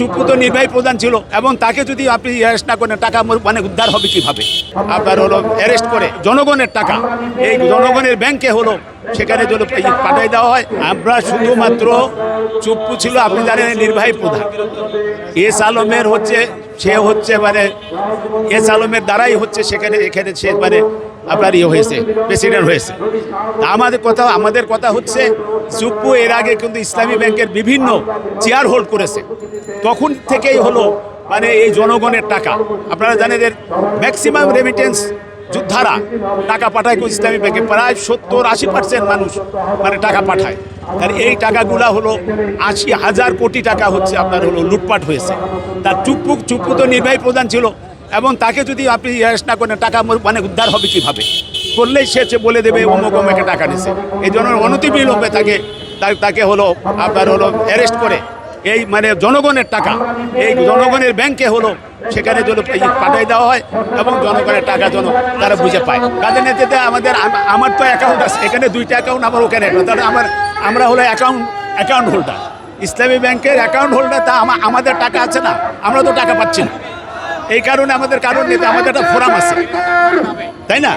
চুপ্পু তো নির্বাহী প্রধান ছিল এবং তাকে যদি আপনি অ্যারেস্ট না করেন টাকা মানে উদ্ধার হবে কিভাবে? আপনার হলো অ্যারেস্ট করে জনগণের টাকা এই জনগণের ব্যাংকে হলো সেখানে যদি পাঠিয়ে দেওয়া হয়। আমরা শুধুমাত্র চুপ্পু ছিল আপনি জানেন নির্বাহী প্রধান, এস আলমের হচ্ছে সে হচ্ছে মানে এস আলমের দ্বারাই হচ্ছে এখানে সে মানে আপনার হয়েছে প্রেসিডেন্ট হয়েছে। আমাদের কথা হচ্ছে চুপ্পু এর আগে কিন্তু ইসলামী ব্যাংকের বিভিন্ন চেয়ার হোল্ড করেছে, তখন থেকেই হলো মানে এই জনগণের টাকা আপনারা জানেন এর ম্যাক্সিমাম রেমিটেন্স যোদ্ধারা টাকা পাঠায় ইসলামী ব্যাংকে, প্রায় 70-80% মানুষ মানে টাকা পাঠায়। আর এই টাকাগুলা হলো 80,000 কোটি টাকা হচ্ছে আপনার হলো লুটপাট হয়েছে। তার চুপ্পু তো নির্বাহী প্রধান ছিল এবং তাকে যদি আপনি অ্যারেস্ট না করেন টাকা মানে উদ্ধার হবে কিভাবে? করলেই সে বলে দেবে অমুক অমুকে টাকা নিছে। এই জন্য অনতিবিলম্বে তাকে হলো আপনার হলো অ্যারেস্ট করে এই মানে জনগণের টাকা এই জনগণের ব্যাংকে হলো সেখানে যদি পাঠিয়ে দেওয়া হয় এবং জনগণের টাকা তারা বুঝে পায়। কাদের নেতৃত্বে আমার তো অ্যাকাউন্ট আছে এখানে, 2টা অ্যাকাউন্ট আমার ওখানে, তাহলে আমরা হলো অ্যাকাউন্ট হোল্ডার, ইসলামী ব্যাংকের অ্যাকাউন্ট হোল্ডার। তা আমাদের টাকা আছে না, আমরা তো টাকা পাচ্ছি না। এই কারণে আমাদের একটা ফোরাম আছে, তাই না?